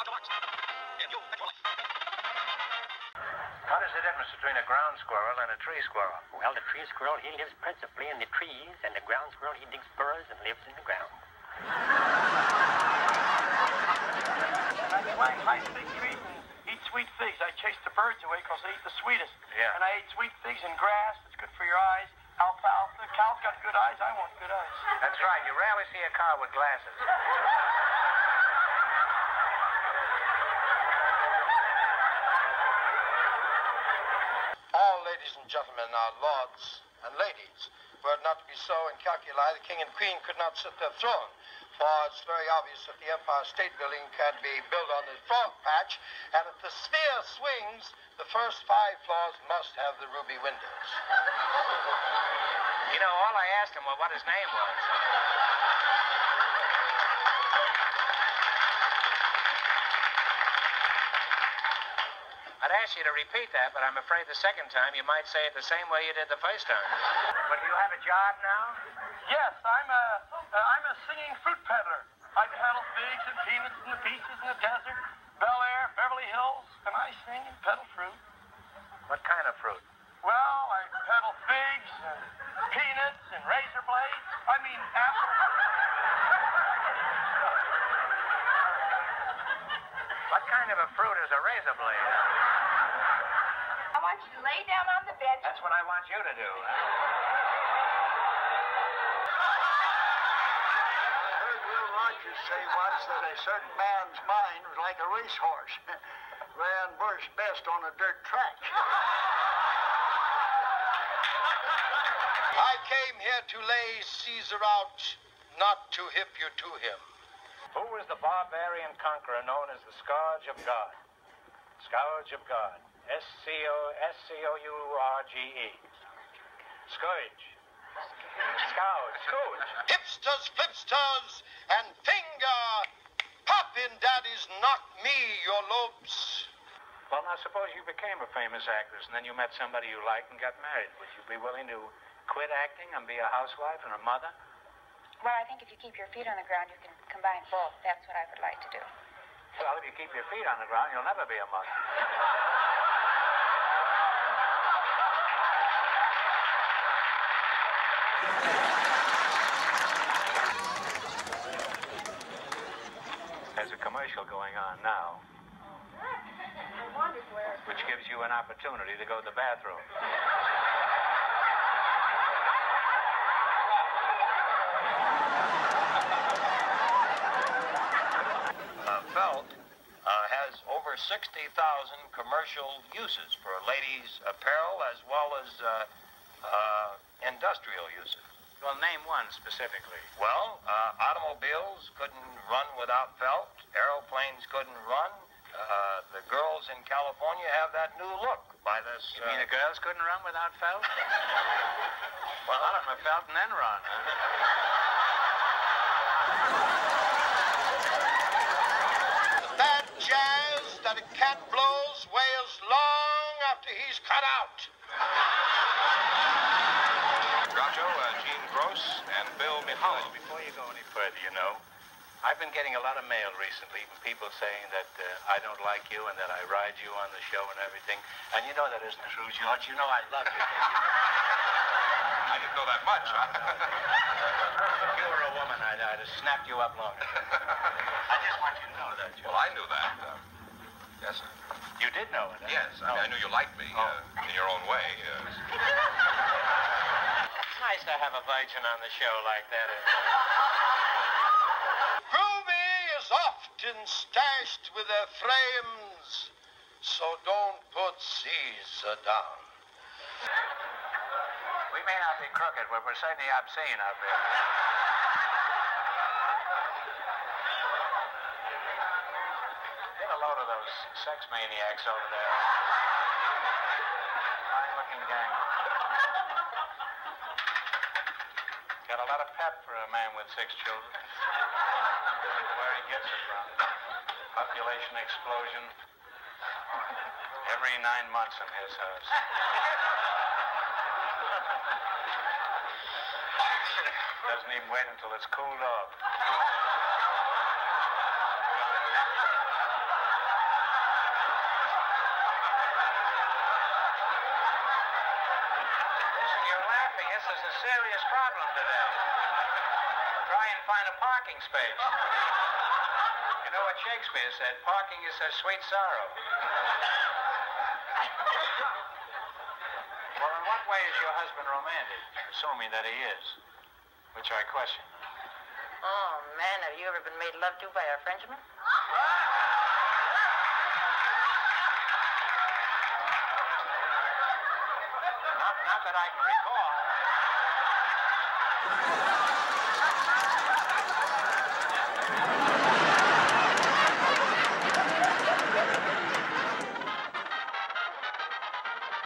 What is the difference between a ground squirrel and a tree squirrel? Well, the tree squirrel, he lives principally in the trees, and the ground squirrel, he digs burrows and lives in the ground. And I climb high big trees and eat sweet figs. I chase the birds away because they eat the sweetest. Yeah. And I eat sweet figs and grass. It's good for your eyes. Alfalfa. Cow's got good eyes. I want good eyes. That's right. You rarely see a cow with glasses. All ladies and gentlemen are lords and ladies. Were it not to be so in calculi, the king and queen could not sit their throne. For it's very obvious that the Empire State Building can be built on the frog patch, and if the sphere swings, the first 5 floors must have the ruby windows. You know, all I asked him was what his name was. I'd ask you to repeat that, but I'm afraid the second time you might say it the same way you did the first time. But do you have a job now? Yes, I'm a singing fruit peddler. I peddle figs and peanuts and the peaches in the desert, Bel Air, Beverly Hills, and I sing and peddle fruit. What kind of fruit? Well, I peddle figs and peanuts and razor blades. I mean apples. What kind of a fruit is a razor blade? I want you to lay down on the bench. That's what I want you to do. I heard Will Rogers say once that a certain man's mind was like a racehorse. Ran worst best on a dirt track. I came here to lay Caesar out, not to hip you to him. Who was the barbarian conqueror known as the Scourge of God? Scourge of God. S-C-O-U-R-G-E. Scourge. Scourge. Scourge. Hipsters, flipsters, and finger. Pop in, daddies, knock me, your lopes. Well, now, suppose you became a famous actress and then you met somebody you liked and got married. Would you be willing to quit acting and be a housewife and a mother? Well, I think if you keep your feet on the ground, you can combine both. That's what I would like to do. Well, if you keep your feet on the ground, you'll never be a mother. There's a commercial going on now, which gives you an opportunity to go to the bathroom. Felt has over 60,000 commercial uses for ladies' apparel as well as industrial uses. Well, name one specifically. Well, automobiles couldn't run without felt. Aeroplanes couldn't run. The girls in California have that new look by this... You mean the girls couldn't run without felt? Well, A lot of them have felt and then run, huh? That jazz that a cat blows wails long after he's cut out. Groucho, Gene Gross, and Bill Mihallo. Before you go any further, you know, I've been getting a lot of mail recently from people saying that I don't like you and that I ride you on the show and everything. And you know that isn't true, George. You know I love you. I didn't know that much. If you were a woman, I'd have snapped you up longer. I just want you to know that, George. Well, I knew that. Yes, sir. You did know it, huh? Yes, I knew you liked me in your own way. It's nice to have a virgin on the show like that. Groovy is often stashed with their frames, so don't put Caesar down. We may not be crooked, but we're certainly obscene out there. Get a load of those sex maniacs over there. Fine-looking gang. Got a lot of pep for a man with 6 children. Where he gets it from. Population explosion. Every 9 months in his house. Doesn't even wait until it's cooled off. find a parking space. You know what Shakespeare said? Parking is a sweet sorrow. Well, in what way is your husband romantic? Assuming that he is, which I question. Oh, man, have you ever been made love to by a Frenchman? Not that I can recall.